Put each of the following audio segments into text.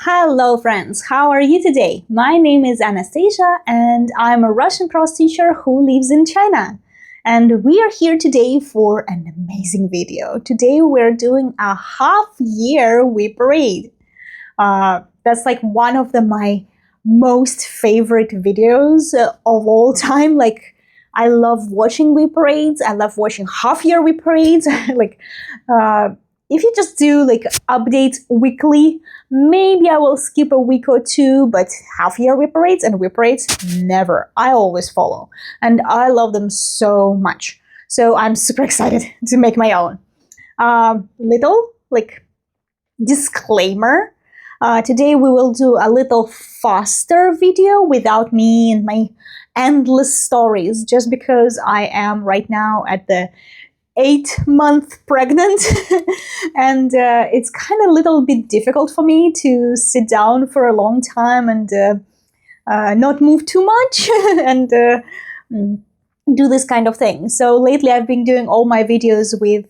Hello friends, how are you today? My name is Anastasia and I'm a Russian cross teacher who lives in China. And we are here today for an amazing video. Today we're doing a half-year WIP parade. That's like one of my most favorite videos of all time. Like, I love watching WIP parades. I love watching half-year WIP parades. If you just do like updates weekly, maybe I will skip a week or two, but half-year WIP parades and WIP parades, never. I always follow, and I love them so much. So I'm super excited to make my own. Little like disclaimer. Today we will do a little faster video without me and my endless stories, just because I am right now at the 8-month pregnant and it's kind of a little bit difficult for me to sit down for a long time and not move too much and do this kind of thing. So lately I've been doing all my videos with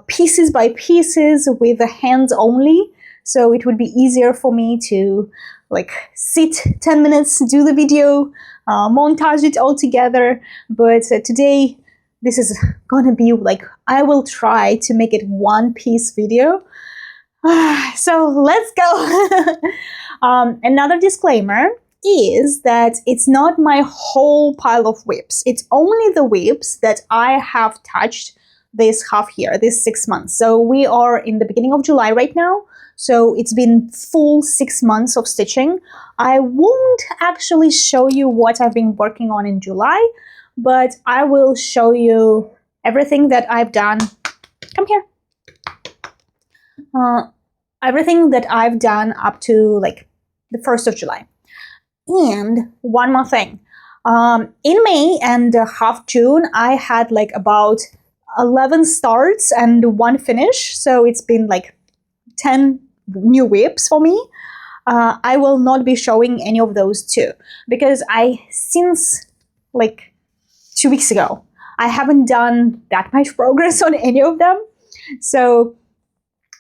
pieces by pieces with the hands only, so it would be easier for me to like sit 10 minutes, do the video, montage it all together. But today this is gonna be like, I will try to make it one-piece video. So let's go. Another disclaimer is that it's not my whole pile of WIPs. It's only the WIPs that I have touched this half year, this 6 months. So we are in the beginning of July right now. So it's been full 6 months of stitching. I won't actually show you what I've been working on in July, but I will show you everything that I've done. Come here. Everything that I've done up to like the 1st of July. And one more thing. In May and half June, I had like about 11 starts and 1 finish. So it's been like 10 new WIPs for me. I will not be showing any of those too, because since like 2 weeks ago, I haven't done that much progress on any of them. So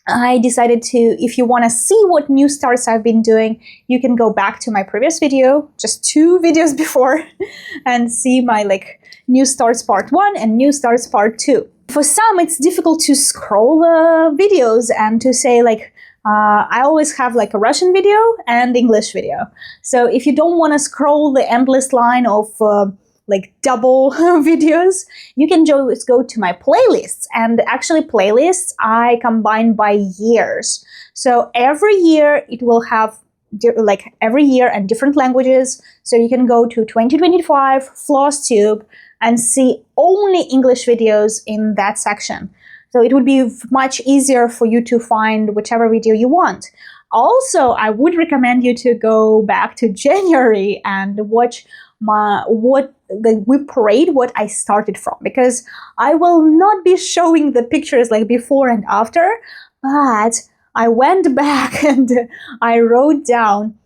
I decided to, if you want to see what new starts I've been doing, you can go back to my previous video, just 2 videos before, and see my like new starts part 1 and new starts part 2. For some, it's difficult to scroll the videos and to say like, I always have like a Russian video and English video. So if you don't want to scroll the endless line of like double videos, you can just go to my playlists. And actually playlists I combine by years. So every year it will have like every year and different languages. So you can go to 2025 Flosstube and see only English videos in that section. So it would be much easier for you to find whichever video you want. Also, I would recommend you to go back to January and watch the WIP parade, what I started from, because I will not be showing the pictures like before and after, but I went back and I wrote down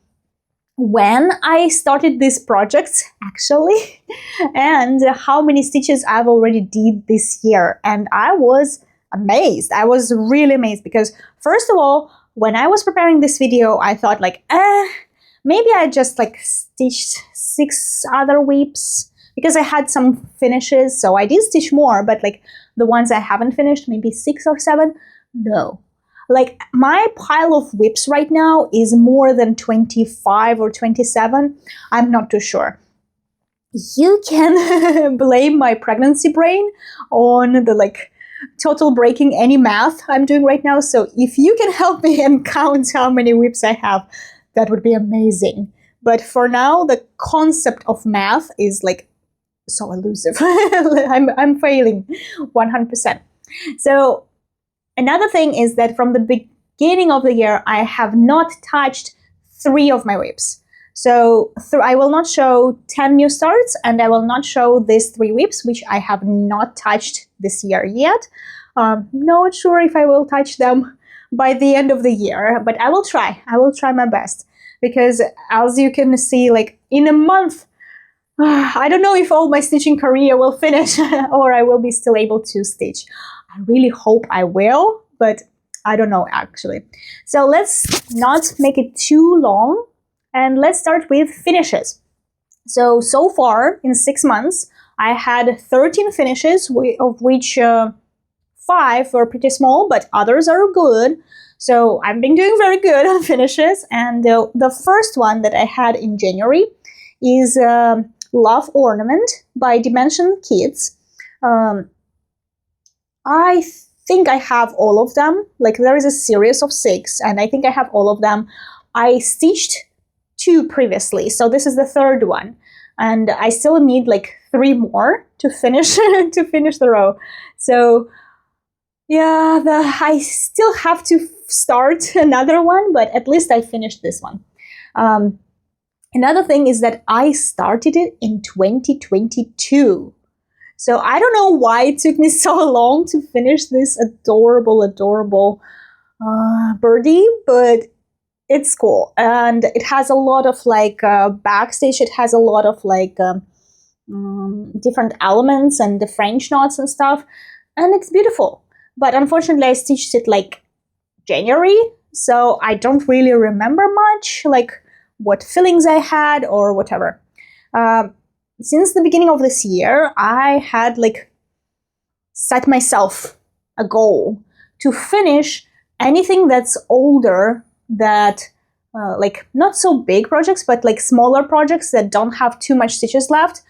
when I started these projects actually and how many stitches I've already did this year. And I was amazed. I was really amazed because first of all, when I was preparing this video, I thought like, maybe I just like stitched 6 other WIPs because I had some finishes. So I did stitch more, but like the ones I haven't finished, maybe 6 or 7. No, like my pile of WIPs right now is more than 25 or 27. I'm not too sure. You can blame my pregnancy brain on the like total breaking any math I'm doing right now. So if you can help me and count how many WIPs I have, that would be amazing. But for now, the concept of math is like so elusive. I'm failing 100%. So another thing is that from the beginning of the year, I have not touched 3 of my WIPs. So I will not show 10 new starts, and I will not show these 3 WIPs, which I have not touched this year yet. Not sure if I will touch them by the end of the year, but I will try. I will try my best, because as you can see, like in a month, I don't know if all my stitching career will finish or I will be still able to stitch. I really hope I will, but I don't know actually. So let's not make it too long, and let's start with finishes. So far in 6 months, I had 13 finishes, of which 5 were pretty small, but others are good. So I've been doing very good on finishes. And the first one that I had in January is Love Ornament by Dimension Kids. I think I have all of them. Like, there is a series of 6, and I think I have all of them. I stitched 2 previously, so this is the 3rd one, and I still need like 3 more to finish to finish the row. So yeah, I still have to start another one, but at least I finished this one. Another thing is that I started it in 2022. So I don't know why it took me so long to finish this adorable birdie, but it's cool. And it has a lot of like backstage. It has a lot of like different elements and the French knots and stuff. And it's beautiful. But unfortunately, I stitched it like January. So I don't really remember much, like what fillings I had or whatever. Since the beginning of this year, I had like set myself a goal to finish anything that's older, that like not so big projects, but like smaller projects that don't have too much stitches left.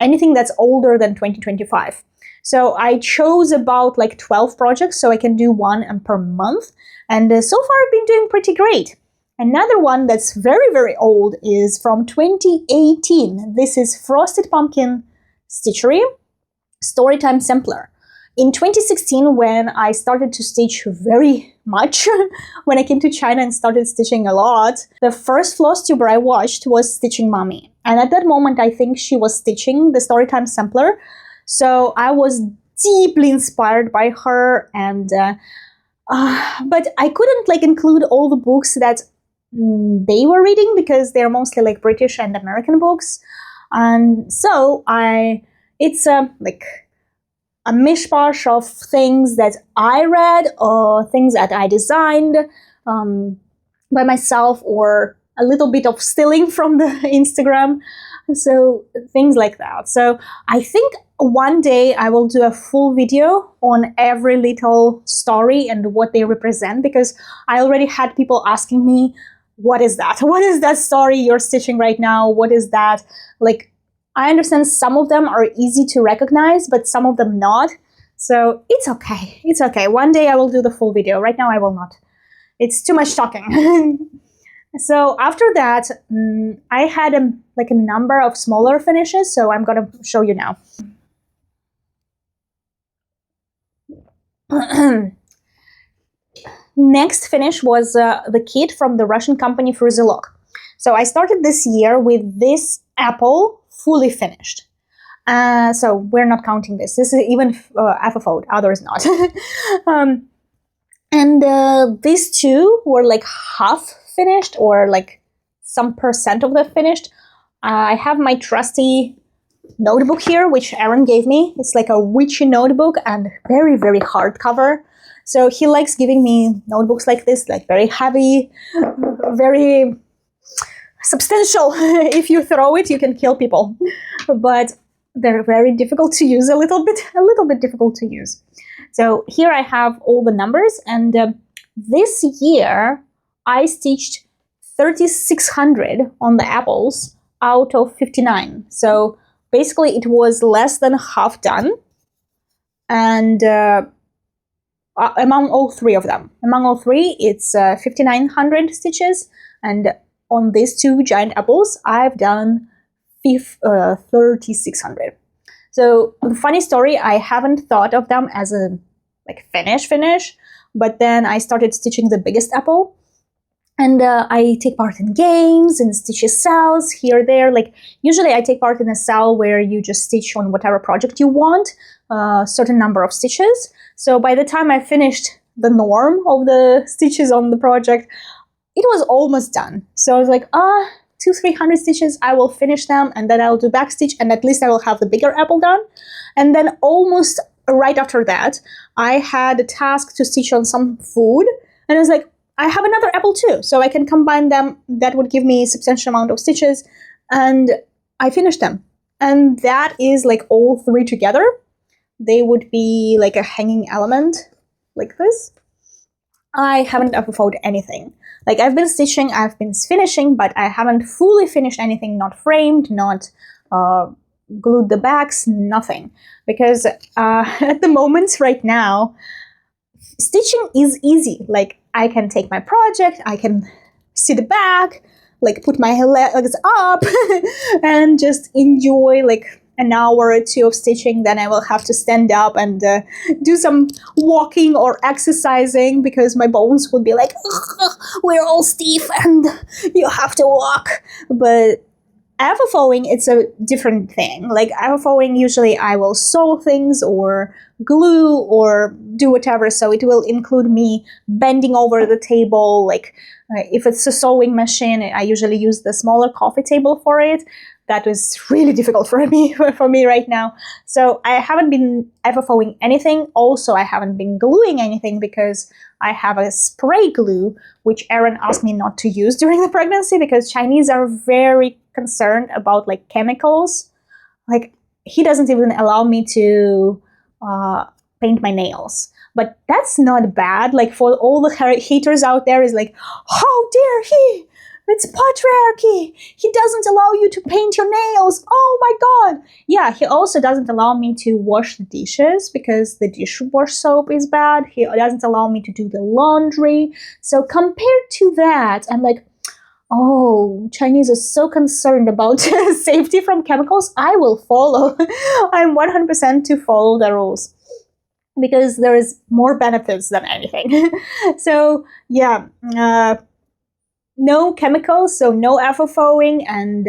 Anything that's older than 2025. So I chose about like 12 projects, so I can do one per month. And so far I've been doing pretty great. Another one that's very old is from 2018. This is Frosted Pumpkin Stitchery Storytime Sampler. In 2016, when I started to stitch very much, when I came to China and started stitching a lot, the first Flosstuber I watched was Stitching Mommy. And at that moment, I think she was stitching the Storytime Sampler. So I was deeply inspired by her, and but I couldn't like include all the books that they were reading because they're mostly like British and American books. And so it's like a mishmash of things that I read or things that I designed by myself, or a little bit of stealing from the Instagram. So things like that. So I think one day I will do a full video on every little story and what they represent, because I already had people asking me, what is that? What is that story you're stitching right now? What is that? Like, I understand some of them are easy to recognize, but some of them not. So it's okay. It's okay. One day I will do the full video. Right now I will not. It's too much talking. So after that, I had like a number of smaller finishes, so I'm going to show you now. Next finish was the kit from the Russian company Fusilock. So I started this year with this apple fully finished. So we're not counting this. This is even FFO'd, others not. And these two were like half finished, or like some percent of the finished. I have my trusty notebook here, which Aaron gave me. It's like a witchy notebook and very hard cover. So he likes giving me notebooks like this, like very heavy, very substantial. If you throw it, you can kill people. But they're very difficult to use, a little bit difficult to use. So here I have all the numbers, and this year I stitched 3,600 on the apples out of 59. So basically it was less than half done. And among all three of them. Among all three, it's 5,900 stitches. And on these two giant apples, I've done 3,600. So the funny story, I haven't thought of them as a like finish, but then I started stitching the biggest apple. And I take part in games, in stitches cells, here, there. Like, usually I take part in a cell where you just stitch on whatever project you want, a certain number of stitches. So by the time I finished the norm of the stitches on the project, it was almost done. So I was like, 200-300 stitches, I will finish them, and then I'll do backstitch, and at least I will have the bigger apple done. And then almost right after that, I had a task to stitch on some food, and I was like, I have another apple too, so I can combine them. That would give me a substantial amount of stitches, and I finished them. And that is like all three together. They would be like a hanging element, like this. I haven't FFO'd anything. Like, I've been stitching, I've been finishing, but I haven't fully finished anything, not framed, not glued the backs, nothing. Because at the moment right now, stitching is easy. Like, I can take my project, I can sit back, like put my legs up and just enjoy like an hour or two of stitching. Then I will have to stand up and do some walking or exercising because my bones would be like, we're all stiff and you have to walk. But FFOing, it's a different thing. Like, FFOing, usually I will sew things or glue or do whatever, so it will include me bending over the table. Like, if it's a sewing machine, I usually use the smaller coffee table for it. That was really difficult for me right now. So I haven't been FFOing anything. Also, I haven't been gluing anything because I have a spray glue, which Aaron asked me not to use during the pregnancy because Chinese are very concerned about like chemicals. Like, he doesn't even allow me to paint my nails. But that's not bad. Like, for all the haters out there is like, how dare he? It's patriarchy. He doesn't allow you to paint your nails. Oh my God. Yeah, he also doesn't allow me to wash the dishes because the dishwash soap is bad. He doesn't allow me to do the laundry. So compared to that, I'm like, oh, Chinese are so concerned about safety from chemicals. I will follow. I'm 100% to follow the rules because there is more benefits than anything. So yeah, no chemicals, so no FFOing, and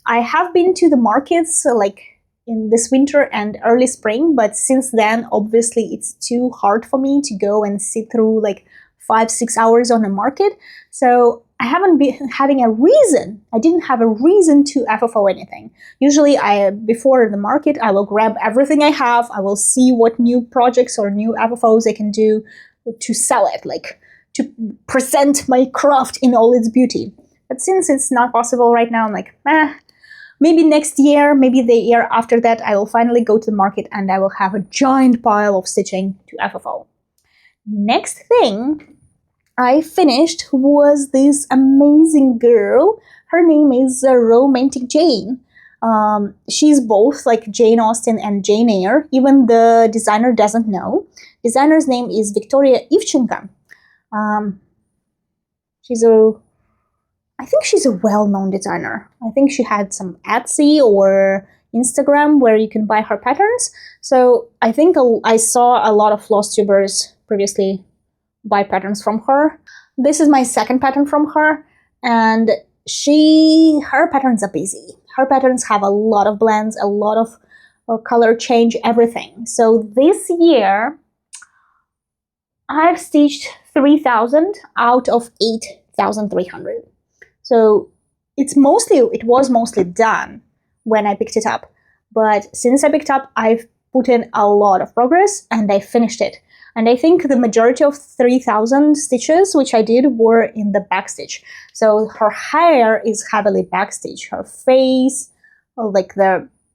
I have been to the markets like in this winter and early spring, but since then, obviously, it's too hard for me to go and sit through like 5-6 hours on a market. So I haven't been having a reason. I didn't have a reason to FFO anything. Usually, before the market, I will grab everything I have. I will see what new projects or new FFOs I can do to sell it, like to present my craft in all its beauty. But since it's not possible right now, I'm like, maybe next year, maybe the year after that, I will finally go to the market and I will have a giant pile of stitching to FFO. Next thing I finished was this amazing girl. Her name is Romantic Jane. She's both like Jane Austen and Jane Eyre. Even the designer doesn't know. Designer's name is Victoria Ivchenko. I think she's a well-known designer. I think she had some Etsy or Instagram where you can buy her patterns. So I think I saw a lot of Flosstubers previously buy patterns from her. This is my second pattern from her, and her patterns are busy. Her patterns have a lot of blends, a lot of color change, everything. So this year, I've stitched 3,000 out of 8,300. So it was mostly done when I picked it up. But since I picked up, I've put in a lot of progress and I finished it. And I think the majority of 3,000 stitches, which I did, were in the backstitch. So her hair is heavily backstitch, her face, like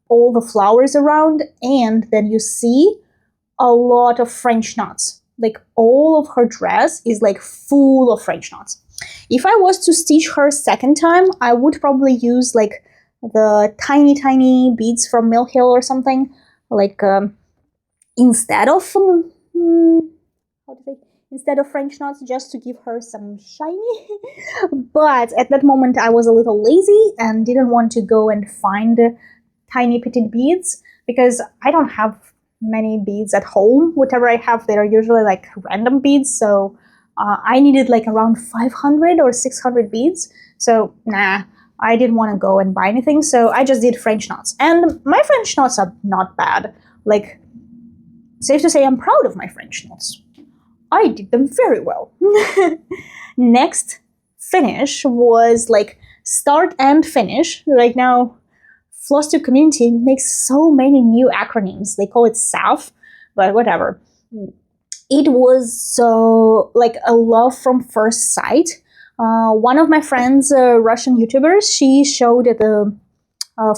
all the flowers around, and then you see a lot of French knots. Like, all of her dress is like full of French knots. If I was to stitch her second time, I would probably use like the tiny beads from Mill Hill or something, like instead of French knots, just to give her some shiny. But at that moment I was a little lazy and didn't want to go and find tiny petite beads because I don't have many beads at home. Whatever I have, they're usually like random beads, so I needed like around 500 or 600 beads. So I didn't want to go and buy anything, so I just did French knots. And my French knots are not bad. Like, safe to say I'm proud of my French knots. I did them very well. Next finish was like start and finish. Right now, Flosstube community makes so many new acronyms. They call it SAF. but whatever. It was so like a love from first sight. One of my friends, Russian YouTubers, she showed the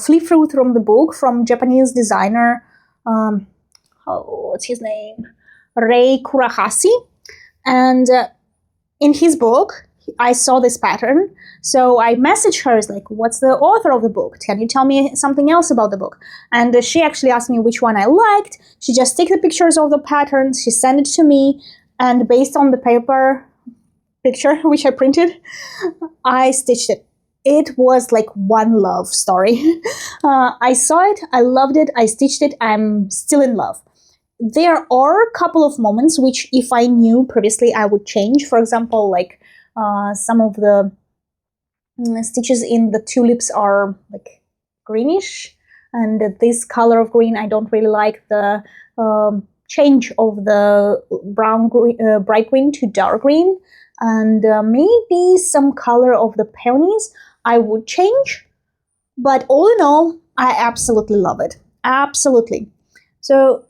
flip through from the book from Japanese designer, what's his name? Rei Kurahasi. And in his book, I saw this pattern. So I messaged her, like, what's the author of the book? Can you tell me something else about the book? And she actually asked me which one I liked. She just took the pictures of the patterns, she sent it to me, and based on the paper picture, which I printed, I stitched it. It was like one love story. I saw it, I loved it, I stitched it, I'm still in love. There are a couple of moments which, if I knew previously, I would change. For example, like some of the stitches in the tulips are like greenish, and this color of green, I don't really like the change of the brown bright green to dark green, and maybe some color of the peonies I would change. But all in all, I absolutely love it. Absolutely. So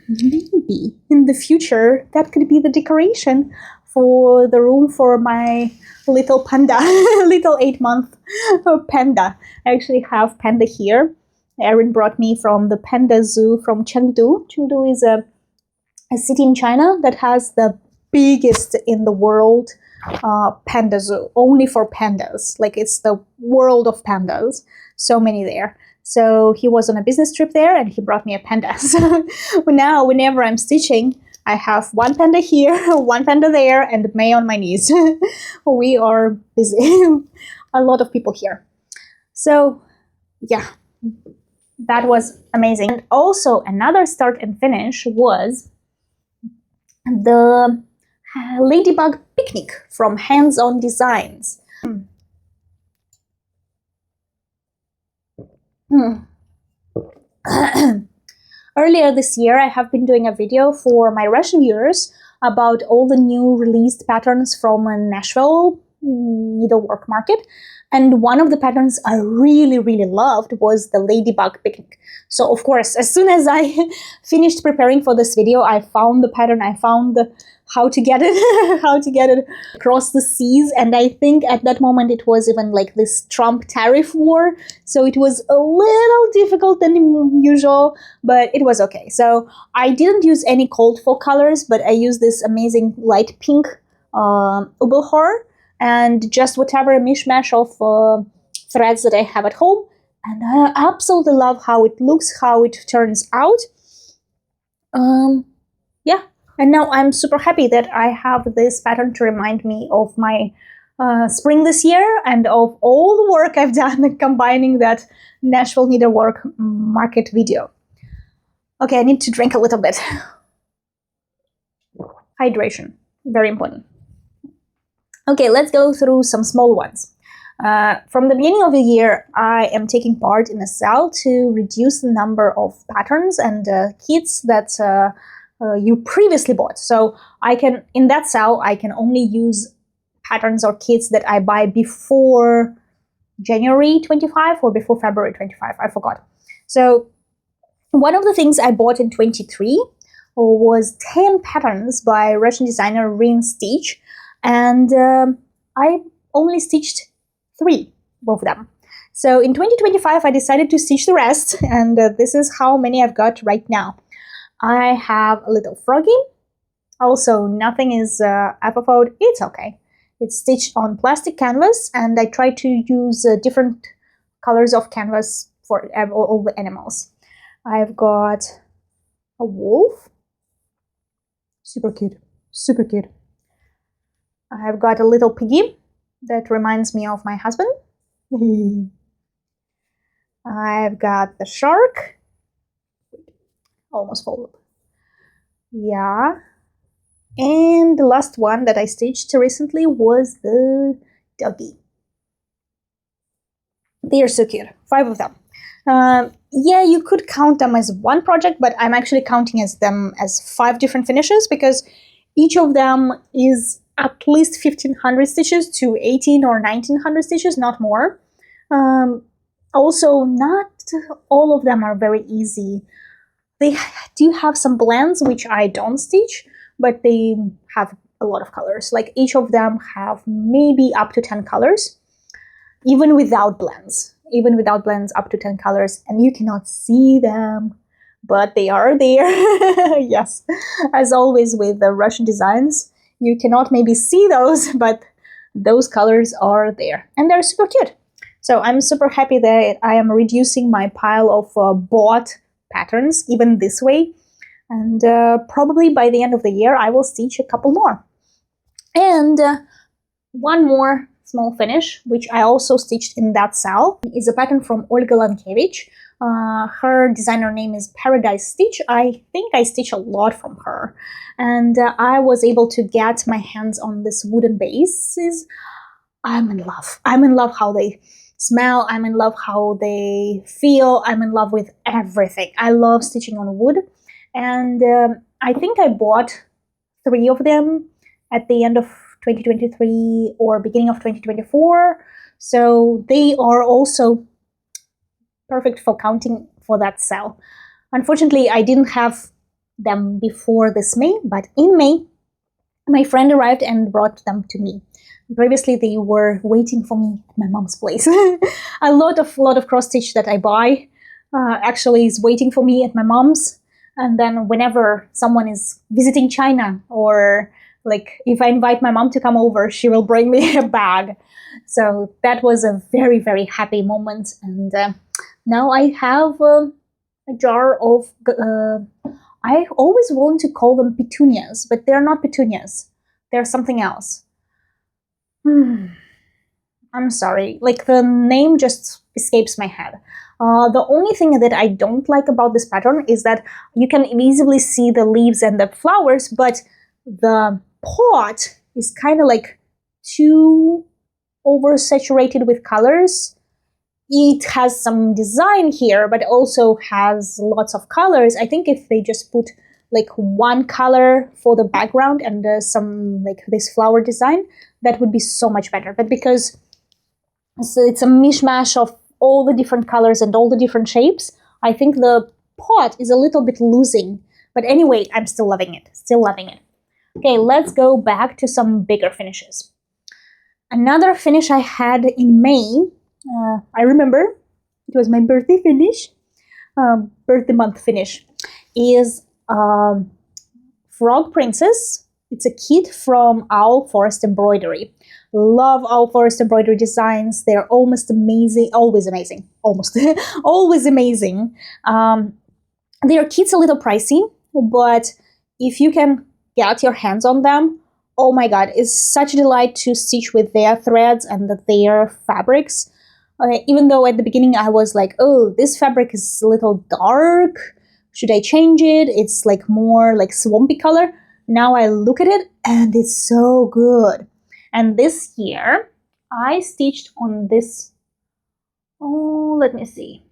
maybe in the future that could be the decoration for the room for my little panda, little 8-month panda. I actually have panda here. Erin brought me from the panda zoo from Chengdu. Chengdu is a city in China that has the biggest in the world panda zoo, only for pandas. Like, it's the world of pandas. So many there. So he was on a business trip there and he brought me a panda. So now whenever I'm stitching, I have one panda here, one panda there, and May on my knees. We are busy. A lot of people here. So yeah, that was amazing. And also another start and finish was the Ladybug Picnic from Hands On Designs. Earlier this year, I have been doing a video for my Russian viewers about all the new released patterns from a Nashville needlework market. And one of the patterns I really, really loved was the Ladybug Picnic. So of course, as soon as I finished preparing for this video, I found the pattern, I found how to get it, how to get it across the seas. And I think at that moment it was even like this Trump tariff war. So it was a little difficult than usual, but it was okay. So I didn't use any cold foil colors, but I used this amazing light pink ubelhor and just whatever mishmash of threads that I have at home. And I absolutely love how it looks, how it turns out. Yeah. And now I'm super happy that I have this pattern to remind me of my spring this year and of all the work I've done combining that Nashville Needlework Market video. Okay, I need to drink a little bit. Hydration, very important. Okay, let's go through some small ones. From the beginning of the year, I am taking part in a sale to reduce the number of patterns and kits that you previously bought. So I can, in that sale, I can only use patterns or kits that I buy before January 25 or before February 25. I forgot. So one of the things I bought in 23 was 10 patterns by Russian designer Rin Stitch, and I only stitched 3 of them. So in 2025, I decided to stitch the rest, and this is how many I've got right now. I have a little froggy. Also, nothing is apophoed. It's okay. It's stitched on plastic canvas, and I try to use different colors of canvas for all the animals. I've got a wolf. Super cute. Super cute. I've got a little piggy that reminds me of my husband. I've got the shark. Almost folded. Yeah. And the last one that I stitched recently was the doggy. They are so cute. 5 of them. Yeah, you could count them as one project, but I'm actually counting them as 5 different finishes because each of them is at least 1,500 stitches to 18 or 1,900 stitches, not more. Also, not all of them are very easy. they do have some blends which I don't stitch, but they have a lot of colors. Like each of them have maybe up to 10 colors, even without blends. Even without blends, up to 10 colors, and you cannot see them, but they are there. Yes, as always with the Russian designs, you cannot maybe see those, but those colors are there, and they're super cute. So I'm super happy that I am reducing my pile of bought patterns even this way, and probably by the end of the year I will stitch a couple more. And one more small finish, which I also stitched in that cell, is a pattern from Olga Lankiewicz. Her designer name is Paradise Stitch. I think I stitch a lot from her, and I was able to get my hands on this wooden bases. I'm in love. I'm in love how they smell. I'm in love how they feel. I'm in love with everything. I love stitching on wood, and I think I bought 3 of them at the end of 2023 or beginning of 2024. So they are also perfect for counting for that cell. Unfortunately, I didn't have them before this May, but in May, my friend arrived and brought them to me. Previously, they were waiting for me at my mom's place. A lot of cross stitch that I buy actually is waiting for me at my mom's. And then whenever someone is visiting China, or like if I invite my mom to come over, she will bring me a bag. So that was a very, very happy moment. And now I have a jar of, I always want to call them petunias, but they're not petunias. They're something else. I'm sorry, like the name just escapes my head. The only thing that I don't like about this pattern is that you can easily see the leaves and the flowers, but the pot is kind of like too oversaturated with colors. It has some design here, but also has lots of colors. I think if they just put like one color for the background and some like this flower design, that would be so much better. But because it's a mishmash of all the different colors and all the different shapes, I think the pot is a little bit losing. But anyway, I'm still loving it, still loving it. Okay, let's go back to some bigger finishes. Another finish I had in May, I remember it was my birthday finish, birthday month finish, is Frog Princess. It's a kit from Owl Forest Embroidery. Love Owl Forest Embroidery designs. They're almost amazing, always amazing, almost, always amazing. Their kit's a little pricey, but if you can get your hands on them, oh my god, it's such a delight to stitch with their threads and their fabrics. Even though at the beginning I was like, oh, this fabric is a little dark, should I change it? It's like more like swampy color. Now I look at it and it's so good. And this year I stitched on this, let me see.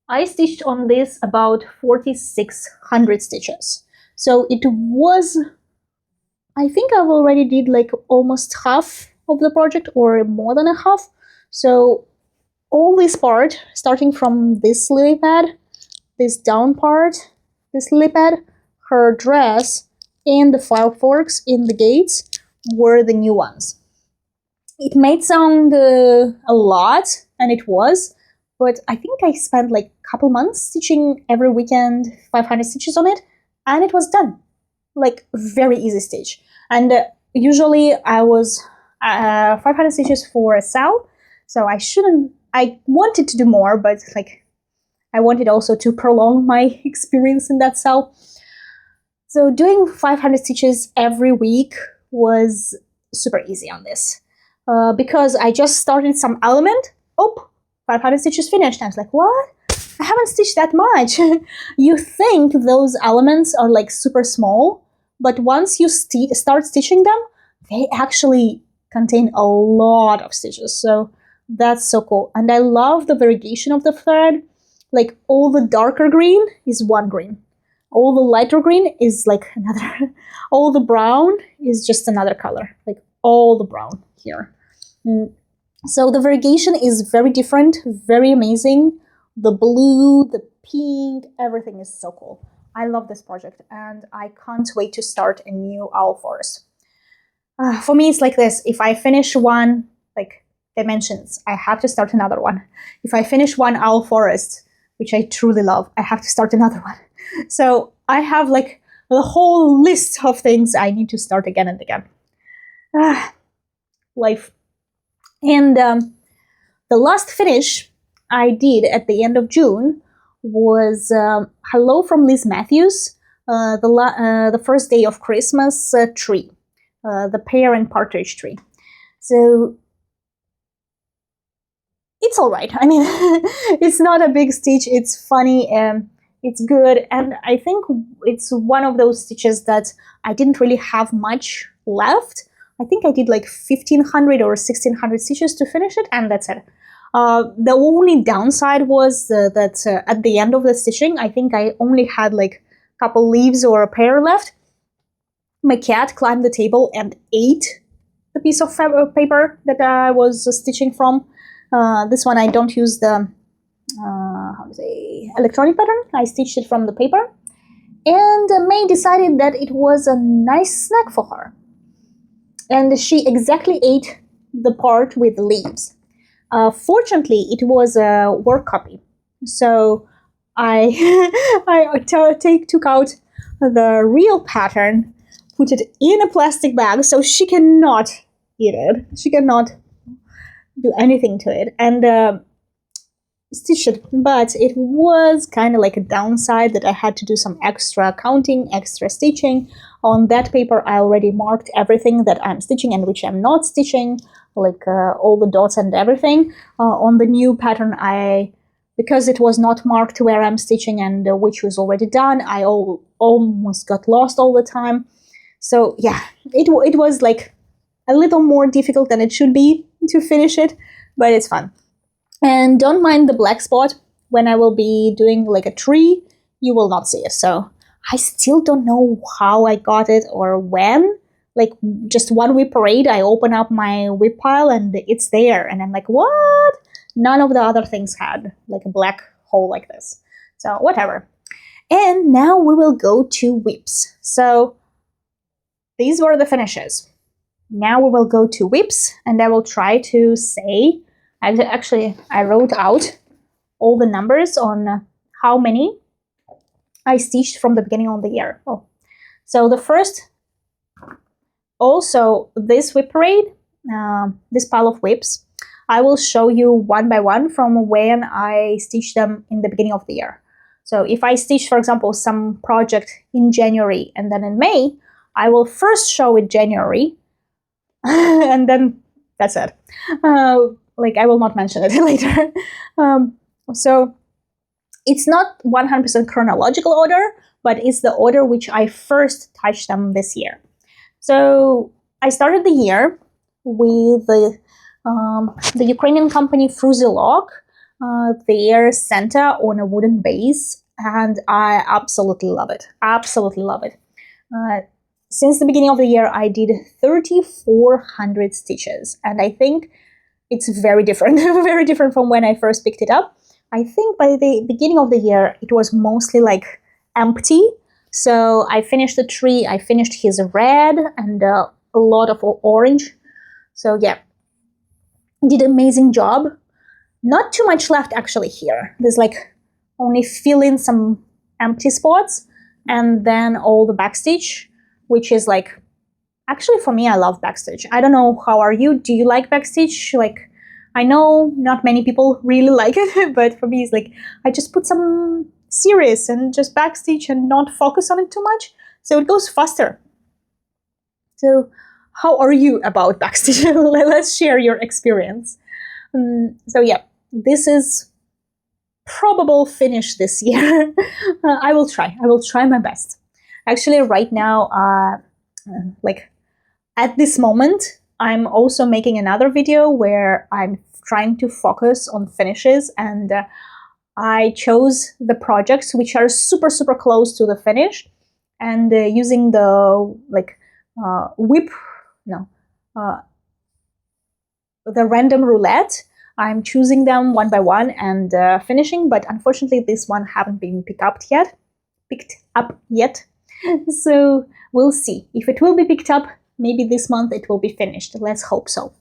I stitched on this about 4,600 stitches. So it was, I think I've already did like almost half of the project or more than a half. So all this part, starting from this lily pad, this down part, this lily pad, her dress, and the file forks in the gates were the new ones. It might sound a lot, and it was, but I think I spent like a couple months stitching every weekend 500 stitches on it, and it was done. Like very easy stitch. And usually I was 500 stitches for a cell, so I wanted to do more, but like I wanted also to prolong my experience in that cell. So doing 500 stitches every week was super easy on this. Because I just started some element, 500 stitches finished. I was like, what? I haven't stitched that much. You think those elements are like super small, but once you start stitching them, they actually contain a lot of stitches. So that's so cool. And I love the variegation of the thread. Like all the darker green is one green. All the lighter green is like another. All the brown is just another color. Like all the brown here. So the variegation is very different, very amazing. The blue, the pink. Everything is so cool. I love this project and I can't wait to start a new owl forest. For me, it's like this. If I finish one, like dimensions, I have to start another one. If I finish one owl forest, which I truly love, I have to start another one. So I have like a whole list of things I need to start again and again. Life. And the last finish I did at the end of June was Hello from Liz Matthews, the first day of Christmas tree, the pear and partridge tree. So it's all right. I mean, it's not a big stitch. It's funny and it's good. And I think it's one of those stitches that I didn't really have much left. I think I did like 1,500 or 1,600 stitches to finish it, and that's it. The only downside was that at the end of the stitching, I think I only had like a couple leaves or a pair left. My cat climbed the table and ate the piece of paper that I was stitching from. This one I don't use the electronic pattern. I stitched it from the paper. And May decided that it was a nice snack for her. And she exactly ate the part with the leaves. Fortunately, it was a work copy. So I took out the real pattern, put it in a plastic bag so she cannot eat it. She cannot do anything to it. And stitched it. But it was kind of like a downside that I had to do some extra counting, extra stitching. On that paper, I already marked everything that I'm stitching and which I'm not stitching, like all the dots and everything. On the new pattern, because it was not marked where I'm stitching and which was already done, I almost got lost all the time. So yeah, it was like a little more difficult than it should be to finish it, but it's fun. And don't mind the black spot. When I will be doing like a tree, you will not see it. So I still don't know how I got it or when. Like just one WIP parade, I open up my WIP pile and it's there. And I'm like, what? None of the other things had like a black hole like this. So whatever. And now we will go to WIPs. So these were the finishes. Now we will go to WIPs and I will try to say, I wrote out all the numbers on how many I stitched from the beginning of the year. Oh, so the first, also this WIP parade, this pile of WIPs, I will show you one by one from when I stitched them in the beginning of the year. So if I stitch, for example, some project in January and then in May, I will first show it January and then that's it. Like I will not mention it later. So it's not 100% chronological order, but it's the order which I first touched them this year. So I started the year with the Ukrainian company Fusilock, their Santa on a wooden base, and I absolutely love it. Absolutely love it. Since the beginning of the year, I did 3,400 stitches, and I think it's very different, very different from when I first picked it up. I think by the beginning of the year, it was mostly like empty. So I finished the tree, I finished his red and a lot of orange. So yeah, did an amazing job. Not too much left actually here. There's like only fill in some empty spots and then all the backstitch, which is like, actually for me, I love backstitch. I don't know, how are you? Do you like backstitch? Like, I know not many people really like it, but for me it's like, I just put some series and just backstitch and not focus on it too much. So it goes faster. So how are you about backstitch? Let's share your experience. So yeah, this is probable finish this year. I will try my best. Actually, right now, like at this moment, I'm also making another video where I'm trying to focus on finishes, and I chose the projects which are super, super close to the finish, and using the like WIP, the random roulette, I'm choosing them one by one and finishing, but unfortunately this one haven't been picked up yet. So we'll see. If it will be picked up, maybe this month it will be finished. Let's hope so.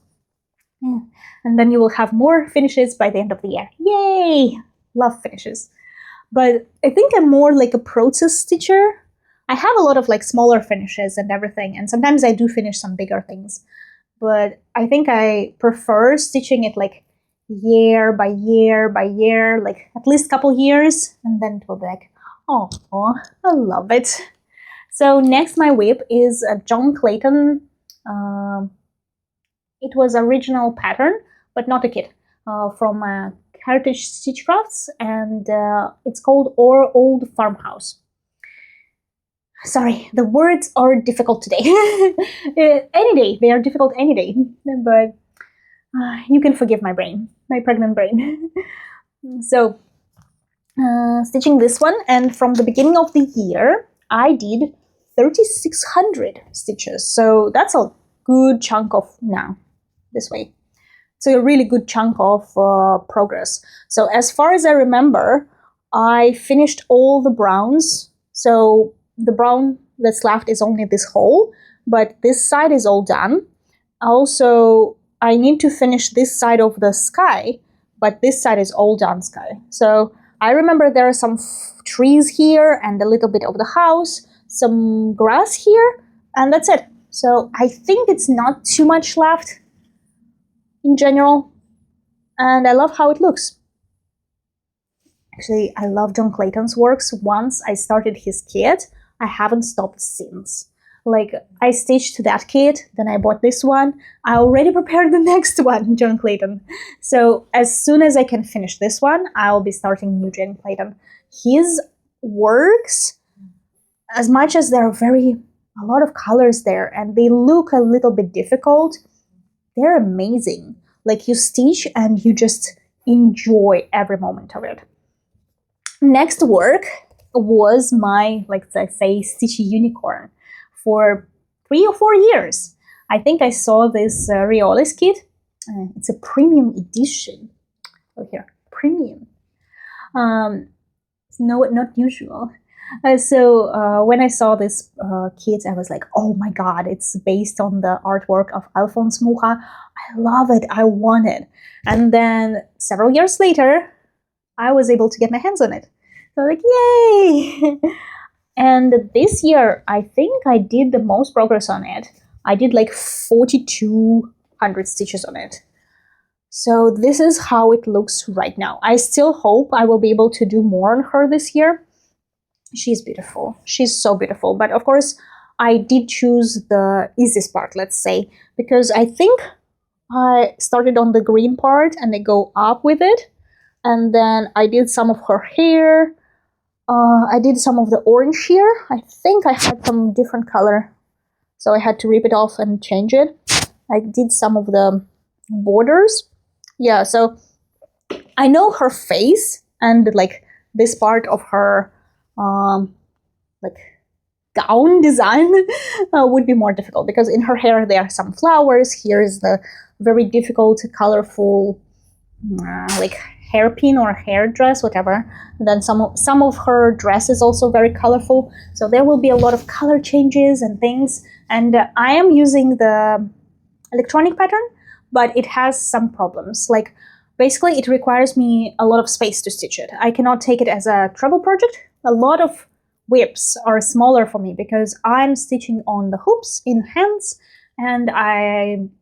Yeah. And then you will have more finishes by the end of the year. Yay! Love finishes. But I think I'm more like a process stitcher. I have a lot of like smaller finishes and everything, and sometimes I do finish some bigger things. But I think I prefer stitching it like year by year by year, like at least a couple years, and then it will be like, oh, I love it. So next my WIP is a John Clayton. It was original pattern, but not a kit, from Heritage Stitch Crafts, and it's called Old Farmhouse. Sorry, the words are difficult today. Any day, they are difficult any day, but you can forgive my brain, my pregnant brain. So, stitching this one, and from the beginning of the year, I did 3,600 stitches. So that's a good chunk of now, this way. It's a really good chunk of progress. So as far as I remember, I finished all the browns. So the brown that's left is only this hole, but this side is all done. Also, I need to finish this side of the sky, but this side is all done sky. So I remember there are some trees here and a little bit of the house, some grass here, and that's it. So I think it's not too much left in general, and I love how it looks. Actually, I love John Clayton's works. Once I started his kit, I haven't stopped since. Like, I stitched that kit, then I bought this one. I already prepared the next one, John Clayton. So as soon as I can finish this one, I'll be starting new John Clayton. His works, as much as there are a lot of colors there and they look a little bit difficult, they're amazing. Like, you stitch and you just enjoy every moment of it. Next work was my, like I say, Stitchy Unicorn for 3 or 4 years. I think I saw this Relentless kit. It's a premium edition. Oh, here, premium. No, not usual. So when I saw this kit, I was like, oh my god, it's based on the artwork of Alphonse Mucha. I love it, I want it. And then several years later, I was able to get my hands on it. So like, yay! And this year, I think I did the most progress on it. I did like 4,200 stitches on it. So this is how it looks right now. I still hope I will be able to do more on her this year. She's beautiful. She's so beautiful. But of course, I did choose the easiest part, let's say, because I think I started on the green part and I go up with it. And then I did some of her hair. I did some of the orange here. I think I had some different color, so I had to rip it off and change it. I did some of the borders. Yeah, so I know her face and like this part of her like gown design would be more difficult, because in her hair there are some flowers. Here is the very difficult, colorful like hairpin or hair dress, whatever. And then some of her dress is also very colorful, so there will be a lot of color changes and things. And I am using the electronic pattern, but it has some problems. Like, basically it requires me a lot of space to stitch it. I cannot take it as a travel project. A lot of WIPs are smaller for me because I'm stitching on the hoops in hands, and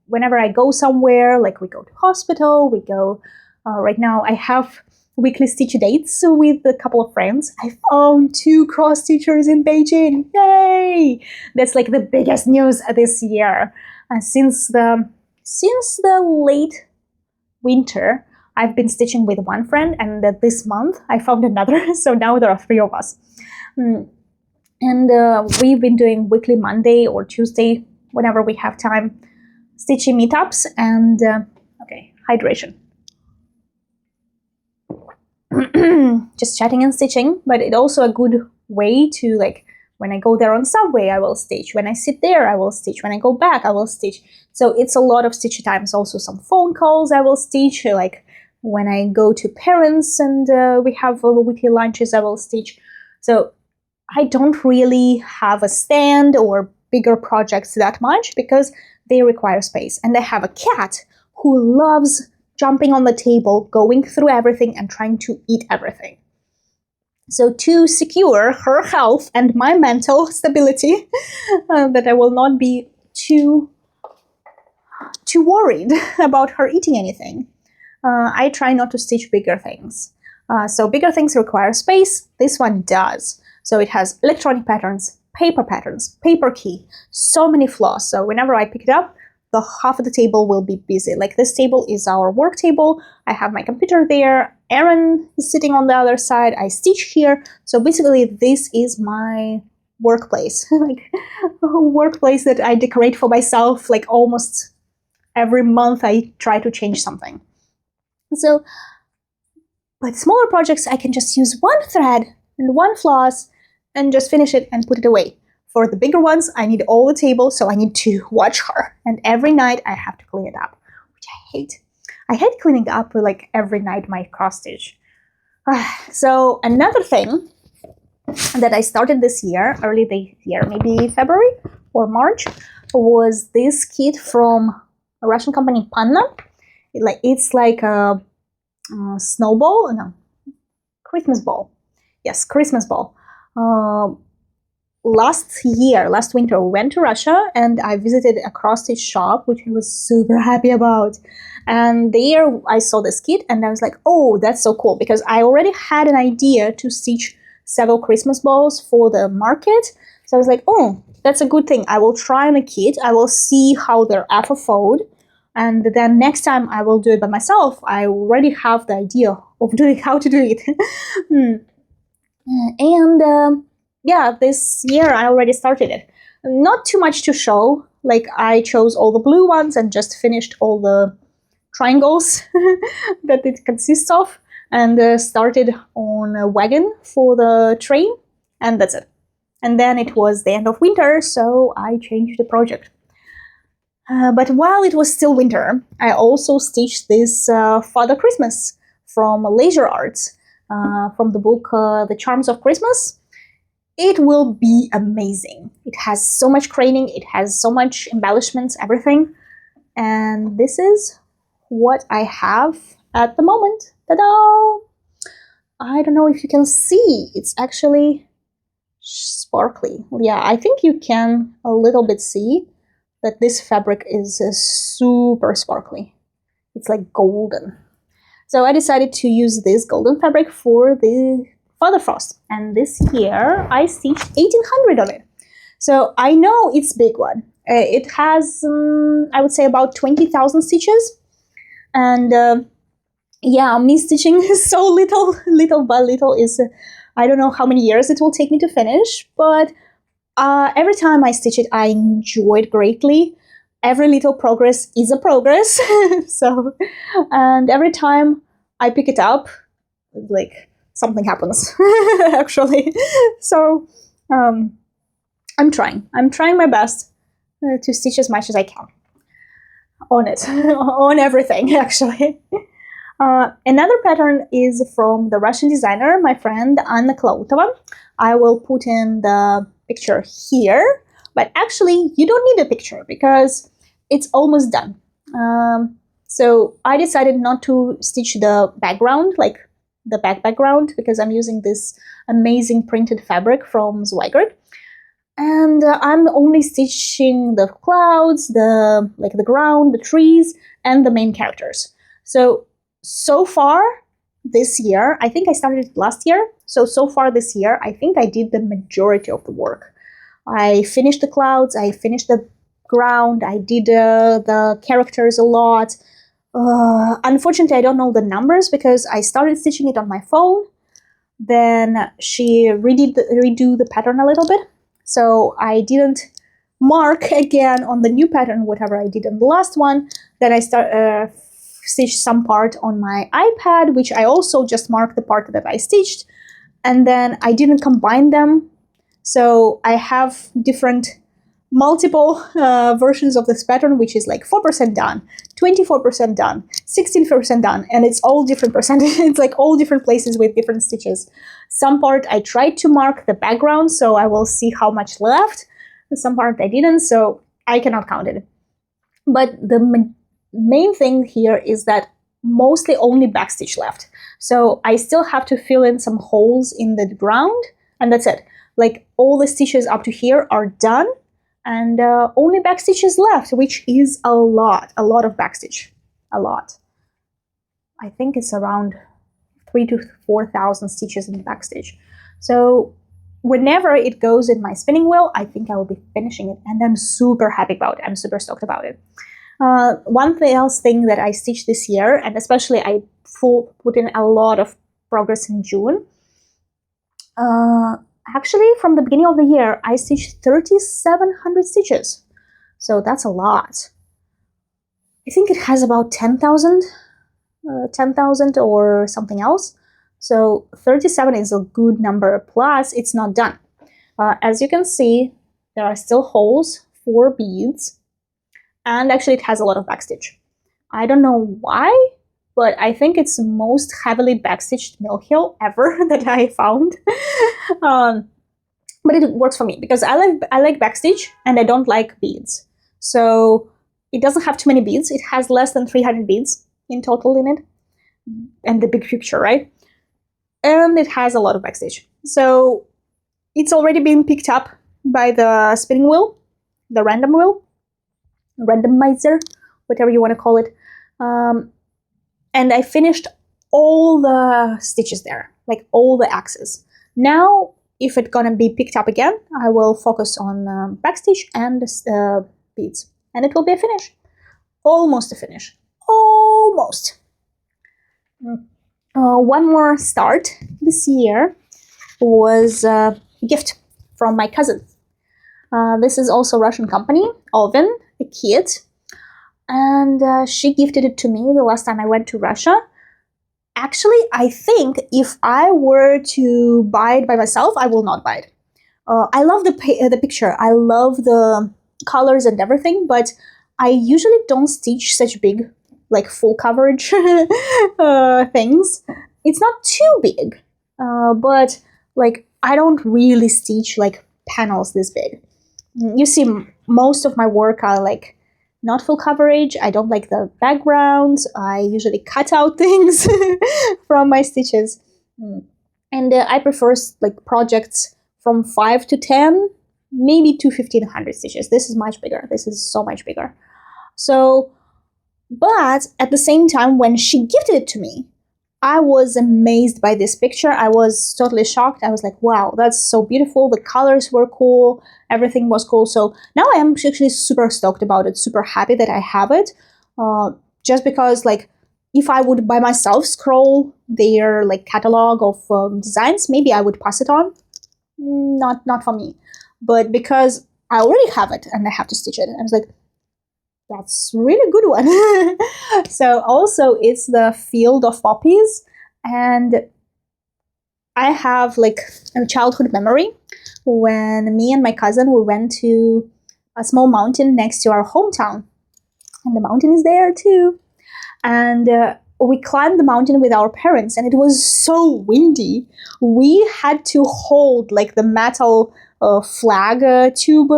whenever I go somewhere, like we go to hospital, we go right now I have weekly stitch dates with a couple of friends. I found 2 cross stitchers in Beijing. Yay! That's like the biggest news this year. Since the late winter, I've been stitching with one friend, and this month I found another. So now there are 3 of us. And we've been doing weekly Monday or Tuesday, whenever we have time, stitching meetups. And okay, hydration. Just chatting and stitching, but it's also a good way to, like, when I go there on subway, I will stitch. When I sit there, I will stitch. When I go back, I will stitch. So it's a lot of stitch times. Also some phone calls, I will stitch. Like, when I go to parents and we have weekly lunches, I will stitch. So I don't really have a stand or bigger projects that much because they require space. And I have a cat who loves jumping on the table, going through everything and trying to eat everything. So to secure her health and my mental stability, that I will not be too worried about her eating anything, I try not to stitch bigger things. So bigger things require space. This one does. So it has electronic patterns, paper key, so many floss. So whenever I pick it up, the half of the table will be busy. Like this table is our work table. I have my computer there. Aaron is sitting on the other side. I stitch here. So basically this is my workplace, like a workplace that I decorate for myself. Like almost every month I try to change something. So, but smaller projects, I can just use one thread and one floss and just finish it and put it away. For the bigger ones, I need all the table, so I need to watch her. And every night I have to clean it up, which I hate. I hate cleaning up like every night my cross stitch. So another thing that I started this year, early this year, maybe February or March, was this kit from a Russian company, Panna. It's like a snowball, no, Christmas ball. Yes, Christmas ball. Last winter, we went to Russia and I visited a cross-stitch shop, which I was super happy about. And there I saw this kit and I was like, oh, that's so cool, because I already had an idea to stitch several Christmas balls for the market. So I was like, oh, that's a good thing. I will try on a kit. I will see how they're fold. And then next time I will do it by myself. I already have the idea of how to do it. And yeah, this year I already started it. Not too much to show. Like I chose all the blue ones and just finished all the triangles that it consists of, and started on a wagon for the train, and that's it. And then it was the end of winter, so I changed the project. But while it was still winter, I also stitched this Father Christmas from Leisure Arts, from the book The Charms of Christmas. It will be amazing. It has so much craning, it has so much embellishments, everything. And this is what I have at the moment. Ta-da! I don't know if you can see. It's actually sparkly. Yeah, I think you can a little bit see that this fabric is super sparkly. It's like golden. So I decided to use this golden fabric for the Father Frost. And this year I stitched 1800 on it. So I know it's a big one. It has, I would say, about 20,000 stitches. And yeah, me stitching so little by little is, I don't know how many years it will take me to finish, but every time I stitch it, I enjoy it greatly. Every little progress is a progress. So, and every time I pick it up, like something happens, actually. So, I'm trying my best to stitch as much as I can on it, on everything, actually. Another pattern is from the Russian designer, my friend Anna Klautova. I will put in the picture here, but actually you don't need a picture because it's almost done. So I decided not to stitch the background, like the background, because I'm using this amazing printed fabric from Zweigert. And I'm only stitching the clouds, the ground, the trees, and the main characters. So far this year, I think I started it last year. So far this year, I think I did the majority of the work. I finished the clouds, I finished the ground, I did the characters a lot. Unfortunately, I don't know the numbers because I started stitching it on my phone. Then she redo the pattern a little bit. So I didn't mark again on the new pattern whatever I did on the last one. Then I stitched some part on my iPad, which I also just marked the part that I stitched. And then I didn't combine them. So I have different multiple versions of this pattern, which is like 4% done, 24% done, 16% done, and it's all different percentages. It's like all different places with different stitches. Some part I tried to mark the background, so I will see how much left. Some part I didn't, so I cannot count it. But the main thing here is that mostly only backstitch left. So I still have to fill in some holes in the ground, and that's it. Like all the stitches up to here are done, and only backstitches left, which is a lot of backstitch, a lot. I think it's around 3,000 to 4,000 stitches in backstitch. So whenever it goes in my spinning wheel, I think I will be finishing it, and I'm super happy about it. I'm super stoked about it. One else thing that I stitched this year, and especially I put in a lot of progress in June. Actually, from the beginning of the year, I stitched 3,700 stitches. So that's a lot. I think it has about 10,000 or something else. So 37 is a good number, plus it's not done. As you can see, there are still holes for beads, and actually it has a lot of backstitch. I don't know why, but I think it's the most heavily backstitched mill heel ever that I found. But it works for me because I like backstitch and I don't like beads. So it doesn't have too many beads. It has less than 300 beads in total in it, and the big picture, right? And it has a lot of backstitch. So it's already been picked up by the spinning wheel, the random wheel, randomizer, whatever you want to call it. And I finished all the stitches there, like all the axes. Now, if it's gonna be picked up again, I will focus on backstitch and beads, and it will be a finish. Almost a finish. Almost. One more start this year was a gift from my cousin. This is also a Russian company, Oven, a kit, and she gifted it to me the last time I went to Russia. Actually, I think if I were to buy it by myself, I will not buy it. I love the picture. I love the colors and everything, but I usually don't stitch such big, like full coverage things. It's not too big, but like I don't really stitch like panels this big. You see, most of my work are like not full coverage. I don't like the backgrounds. I usually cut out things from my stitches. And I prefer like projects from 5 to 10, maybe to 1,500 stitches. This is much bigger. This is so much bigger. So, but at the same time, when she gifted it to me, I was amazed by this picture. I was totally shocked. I was like, wow, that's so beautiful. The colors were cool. Everything was cool. So now I am actually super stoked about it, super happy that I have it. Just because like, if I would by myself scroll their like catalog of designs, maybe I would pass it on. Not for me. But because I already have it and I have to stitch it, I was like, that's really good one. So also it's the field of poppies, and I have like a childhood memory when me and my cousin, we went to a small mountain next to our hometown, and the mountain is there too. And we climbed the mountain with our parents, and it was so windy. We had to hold like the metal flag tube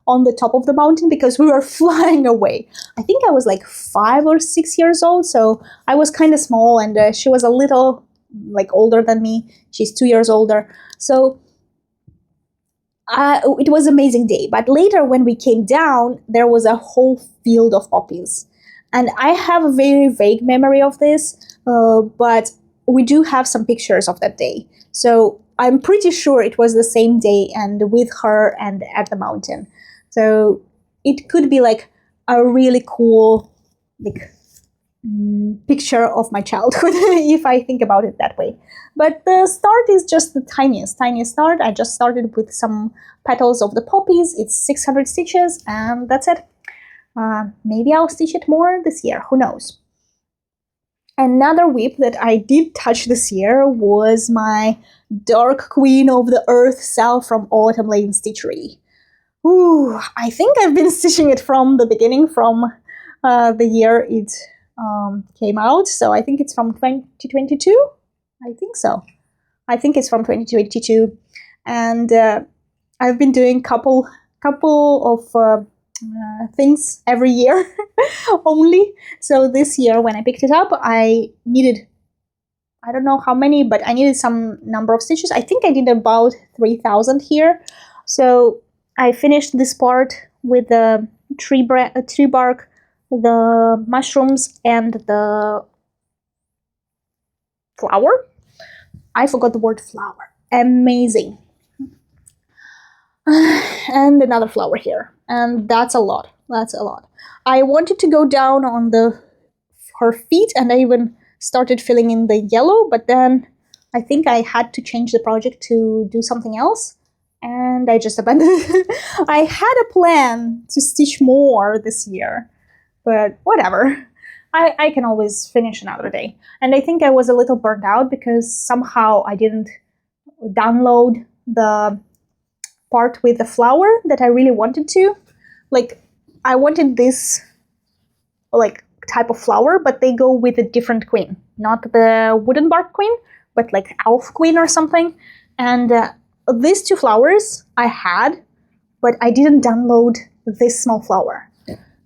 on the top of the mountain because we were flying away. I think I was like 5 or 6 years old, so I was kind of small, and she was a little like older than me. She's 2 years older. So it was an amazing day. But later when we came down, there was a whole field of poppies. And I have a very vague memory of this, but we do have some pictures of that day. So I'm pretty sure it was the same day and with her and at the mountain. So it could be like a really cool like picture of my childhood if I think about it that way. But the start is just the tiniest start. I just started with some petals of the poppies. It's 600 stitches and that's it. Maybe I'll stitch it more this year, who knows. Another WIP that I did touch this year was my Dark Queen of the Earth Cell from Autumn Lane Stitchery. Ooh, I think I've been stitching it from the beginning, from the year it came out. So I think it's from 2022. I think so. I think it's from 2022, and I've been doing couple of things every year only. So this year when I picked it up, I needed, I don't know how many, but I needed some number of stitches. I think I did about 3,000 here. So I finished this part with the tree bark, the mushrooms, and the flower. I forgot the word flower. Amazing. And another flower here. And that's a lot. That's a lot. I wanted to go down on her feet, and I even started filling in the yellow, but then I think I had to change the project to do something else, and I just abandoned it. I had a plan to stitch more this year, but whatever. I can always finish another day. And I think I was a little burned out because somehow I didn't download the part with the flower that I really wanted to. Like, I wanted this like type of flower, but they go with a different queen, not the wooden bark queen, but like elf queen or something. And these two flowers I had, but I didn't download this small flower.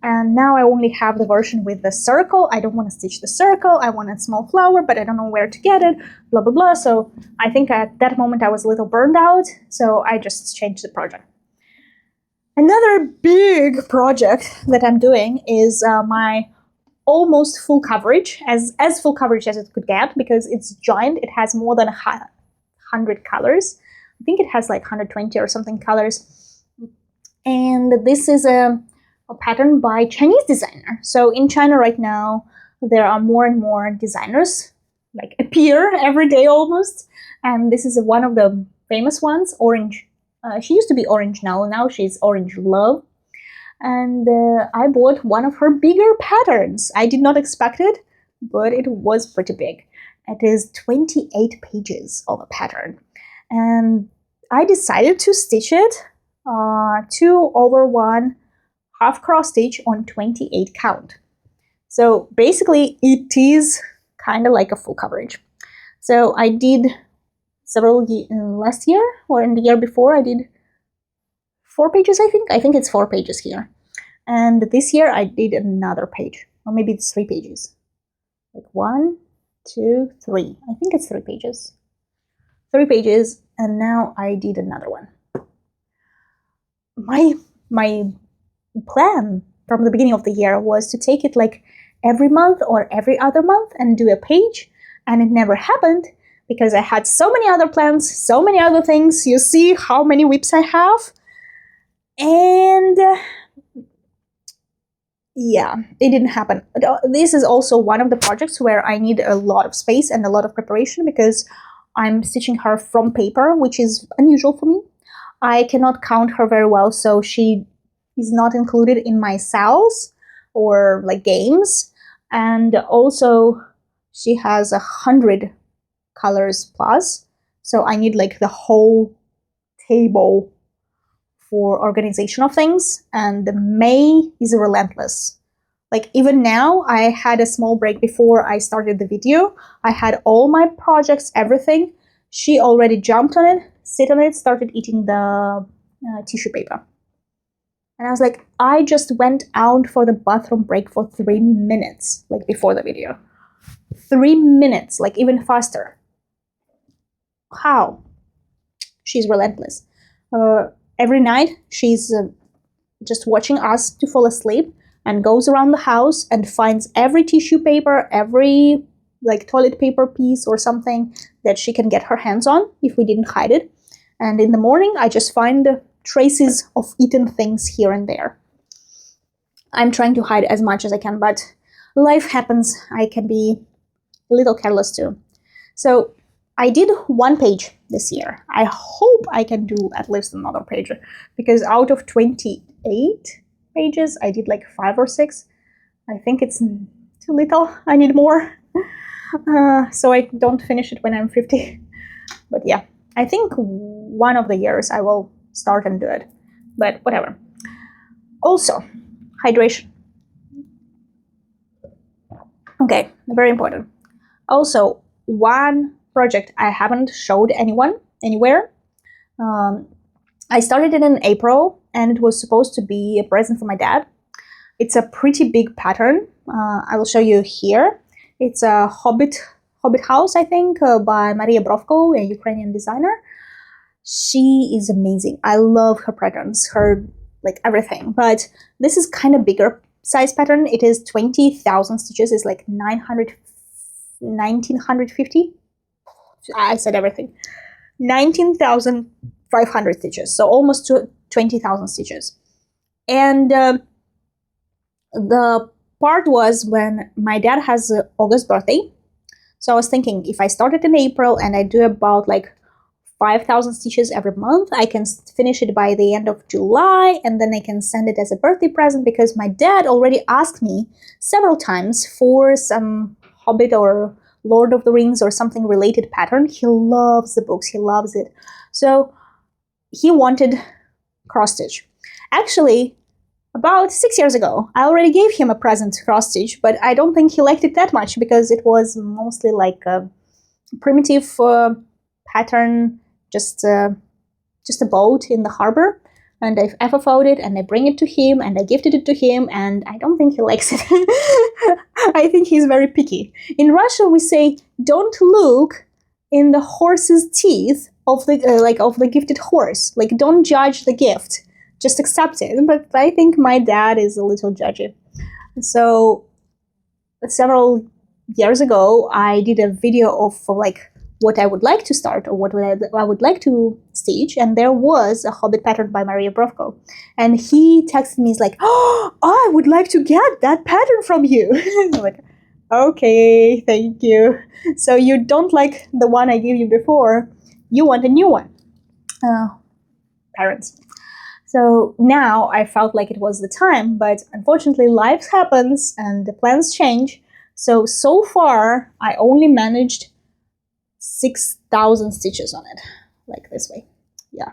And now I only have the version with the circle. I don't want to stitch the circle. I want a small flower, but I don't know where to get it, blah, blah, blah. So I think at that moment I was a little burned out, so I just changed the project. Another big project that I'm doing is my almost full coverage, as full coverage as it could get, because it's giant. It has more than 100 colors. I think it has like 120 or something colors. And this is a pattern by Chinese designer. So in China right now, there are more and more designers like appear every day almost. And this is one of the famous ones, Orange. She used to be Orange now she's Orange Love. And I bought one of her bigger patterns. I did not expect it, but it was pretty big. It is 28 pages of a pattern. And I decided to stitch it 2/1 half cross stitch on 28 count. So basically it is kind of like a full coverage. So I did several last year, or in the year before, I did 4 pages, I think. I think it's 4 pages here. And this year I did another page, or maybe it's 3 pages. Like 1, 2, 3. I think it's 3 pages. 3 pages, and now I did another one. My plan from the beginning of the year was to take it like every month or every other month and do a page, and it never happened because I had so many other plans, so many other things. You see how many WIPs I have, and yeah, it didn't happen. This is also one of the projects where I need a lot of space and a lot of preparation because I'm stitching her from paper, which is unusual for me. I cannot count her very well, so she is not included in my cells or like games. And also she has 100 colors plus, so I need like the whole table for organization of things. And May is Relentless. Like even now, I had a small break before I started the video. I had all my projects, everything. She already jumped on it, sit on it, started eating the tissue paper. And I was like, I just went out for the bathroom break for 3 minutes, like before the video. 3 minutes, like even faster. How? She's relentless. Every night, she's just watching us to fall asleep and goes around the house and finds every tissue paper, every like toilet paper piece or something that she can get her hands on if we didn't hide it. And in the morning, I just find traces of eaten things here and there. I'm trying to hide as much as I can, but life happens. I can be a little careless too. So I did 1 page this year. I hope I can do at least another page, because out of 28 pages, I did like 5 or 6. I think it's too little. I need more. So I don't finish it when I'm 50. But yeah, I think one of the years I will start and do it. but whatever. Also, hydration. Okay, very important. Also, one project I haven't showed anyone anywhere. I started it in April, and it was supposed to be a present for my dad. It's a pretty big pattern. I will show you here. It's a Hobbit House, I think, by Maria Brovko, a Ukrainian designer. She is amazing. I love her patterns, her like everything. But this is kind of bigger size pattern. It is 20,000 stitches. It's like 1950. I said everything. 19,500 stitches. So almost to 20,000 stitches. And the part was when my dad has August birthday. So I was thinking, if I started in April and I do about like 5,000 stitches every month, I can finish it by the end of July, and then I can send it as a birthday present, because my dad already asked me several times for some Hobbit or Lord of the Rings or something related pattern. He loves the books, he loves it. So he wanted cross stitch. Actually, about 6 years ago, I already gave him a present cross stitch, but I don't think he liked it that much, because it was mostly like a primitive pattern, just a boat in the harbor. And I FFO'd it, and I bring it to him, and I gifted it to him, and I don't think he likes it. I think he's very picky. In Russia, we say, don't look in the horse's teeth of the gifted horse. Like, don't judge the gift, just accept it. But I think my dad is a little judgy. So several years ago, I did a video of like what I would like to start, or what I would like to stitch, and there was a Hobbit pattern by Maria Brovko. And he texted me, he's like, oh, I would like to get that pattern from you. I'm like, okay, thank you. So you don't like the one I gave you before, you want a new one. Parents. So now I felt like it was the time, but unfortunately life happens and the plans change. So far I only managed 6,000 stitches on it, like this way. Yeah.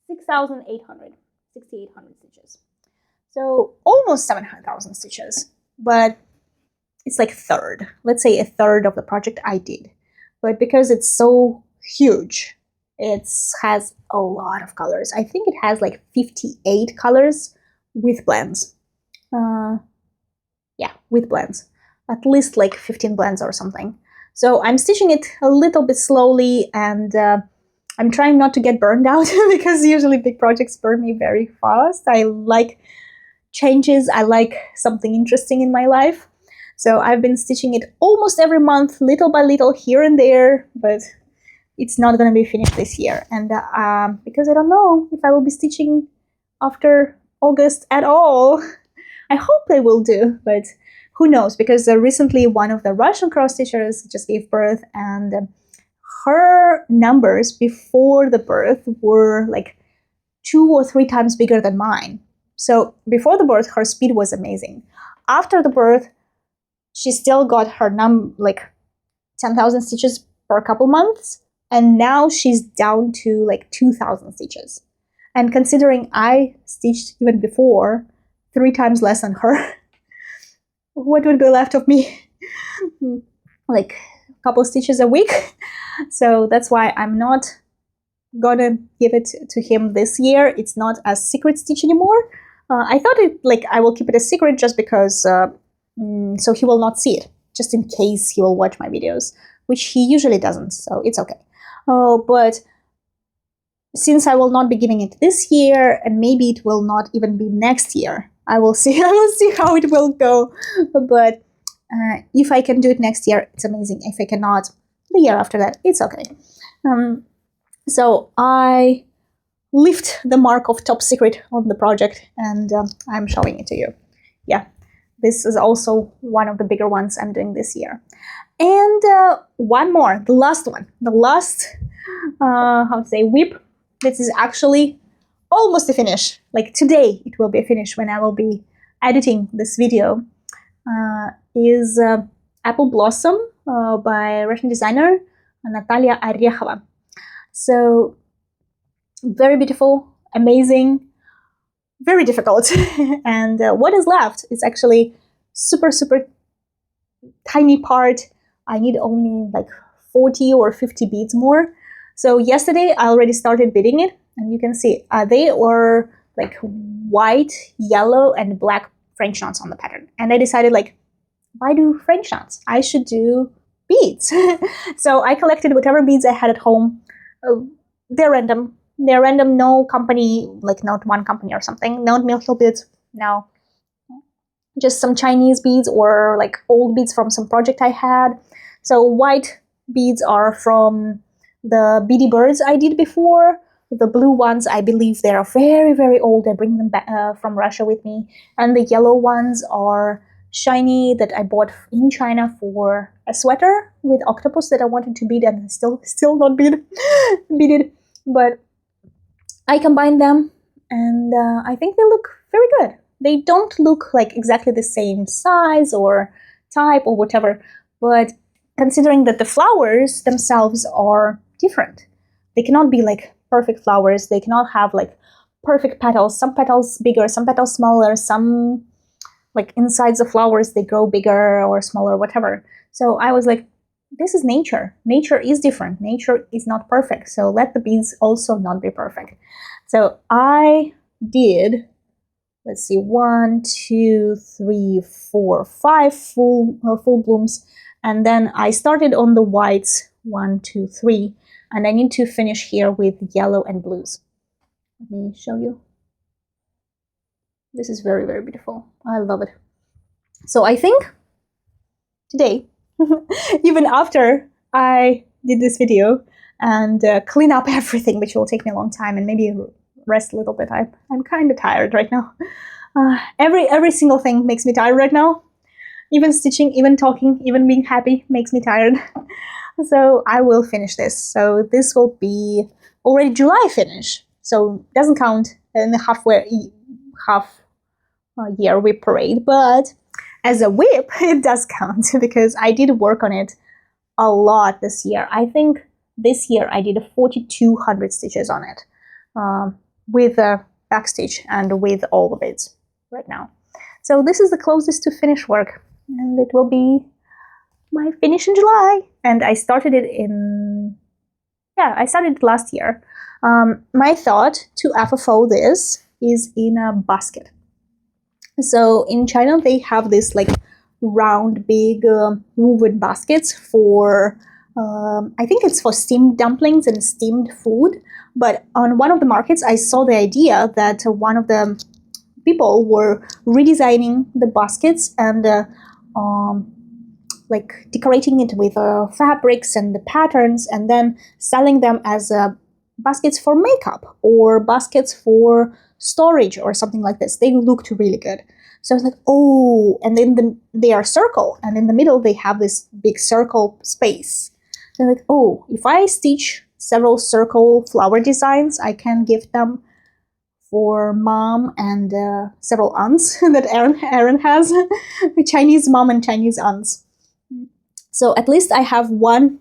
6,800 stitches. So almost 700,000 stitches, but it's like third. Let's say a third of the project I did. But because it's so huge, it has a lot of colors. I think it has like 58 colors with blends. Yeah, with blends. At least like 15 blends or something. So I'm stitching it a little bit slowly, and I'm trying not to get burned out because usually big projects burn me very fast. I like changes. I like something interesting in my life. So I've been stitching it almost every month, little by little, here and there, but it's not going to be finished this year. And because I don't know if I will be stitching after August at all. I hope I will do, but who knows? Because recently one of the Russian cross-stitchers just gave birth, and her numbers before the birth were like 2 or 3 times bigger than mine. So before the birth, her speed was amazing. After the birth, she still got her like 10,000 stitches per couple months, and now she's down to like 2,000 stitches. And considering I stitched even before 3 times less than her, what would be left of me? Like a couple stitches a week. So that's why I'm not gonna give it to him this year. It's not a secret stitch anymore. I thought it like I will keep it a secret just because so he will not see it, just in case he will watch my videos, which he usually doesn't, so it's okay. But since I will not be giving it this year, and maybe it will not even be next year, I will see how it will go. But if I can do it next year, it's amazing. If I cannot, the year after that, it's okay. So I lift the mark of top secret on the project, and I'm showing it to you. Yeah, this is also one of the bigger ones I'm doing this year. And one more, the last one, the last, how to say, WIP. This is actually almost a finish. Like today, it will be a finish when I will be editing this video. Is Apple Blossom by Russian designer Natalia Orekhova. So Very beautiful, amazing, very difficult. And what is left is actually super, super tiny part. I need only like 40 or 50 beads more. So yesterday I already started beading it, and you can see they were like white, yellow, and black French knots on the pattern. And I decided, like, why do French knots? I should do beads. So I collected whatever beads I had at home. They're random. They're random, no company, like not one company or something. No Mill Hill beads, no. Just some Chinese beads or like old beads from some project I had. So white beads are from the beady birds I did before. The blue ones, I believe they are very, very old. I bring them back from Russia with me. And the yellow ones are shiny that I bought in China for a sweater with octopus that I wanted to bead and still not beaded. But I combined them, and I think they look very good. They don't look like exactly the same size or type or whatever, but considering that the flowers themselves are different, they cannot be like perfect flowers. They cannot have like perfect petals. Some petals bigger, some petals smaller, some like insides of flowers, they grow bigger or smaller, whatever. So I was like, this is nature. Nature is different. Nature is not perfect. So let the beads also not be perfect. So I did, let's see, 1, 2, 3, 4, 5 full blooms. And then I started on the whites, 1, 2, 3. And I need to finish here with yellow and blues. Let me show you. This is very, very beautiful. I love it. So I think today, even after I did this video and clean up everything, which will take me a long time, and maybe rest a little bit. I'm kind of tired right now. Every single thing makes me tired right now. Even stitching, even talking, even being happy makes me tired. So I will finish this. So this will be already July finish. So it doesn't count in the half year WIP parade, but as a WIP, it does count because I did work on it a lot this year. I think this year I did 4,200 stitches on it with a backstitch and with all the beads right now. So this is the closest to finished work, and it will be my finish in July. And I started it I started it last year. My thought to FFO this is in a basket. So in China, they have this like round, big woven baskets for, I think it's for steamed dumplings and steamed food. But on one of the markets, I saw the idea that one of the people were redesigning the baskets and like decorating it with fabrics and the patterns, and then selling them as baskets for makeup or baskets for storage or something like this. They looked really good. So I was like, oh, and then they are circle, and in the middle they have this big circle space. So I'm like, oh, if I stitch several circle flower designs, I can give them for mom and several aunts that Aaron has, Chinese mom and Chinese aunts. So at least I have one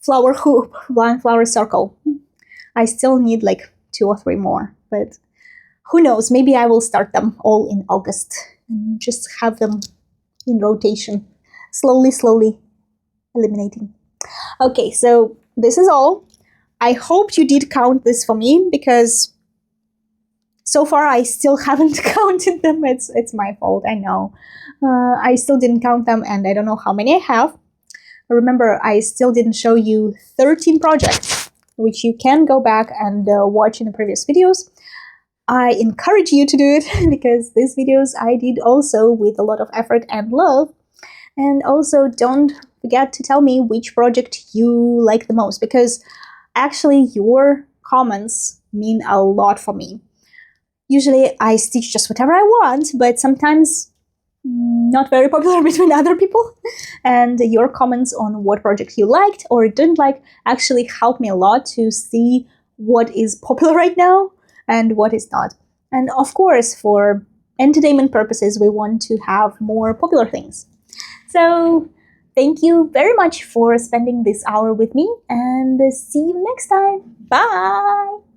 flower hoop, one flower circle. I still need like 2 or 3 more, but who knows? Maybe I will start them all in August and just have them in rotation, slowly eliminating. Okay, so this is all. I hope you did count this for me, because so far I still haven't counted them. It's my fault, I know. I still didn't count them, and I don't know how many I have. Remember, I still didn't show you 13 projects, which you can go back and watch in the previous videos. I encourage you to do it, because these videos I did also with a lot of effort and love. And also, don't forget to tell me which project you like the most, because actually your comments mean a lot for me. Usually I stitch just whatever I want, but sometimes not very popular between other people. And your comments on what project you liked or didn't like actually help me a lot to see what is popular right now and what is not. And of course, for entertainment purposes, we want to have more popular things. So thank you very much for spending this hour with me, and see you next time. Bye!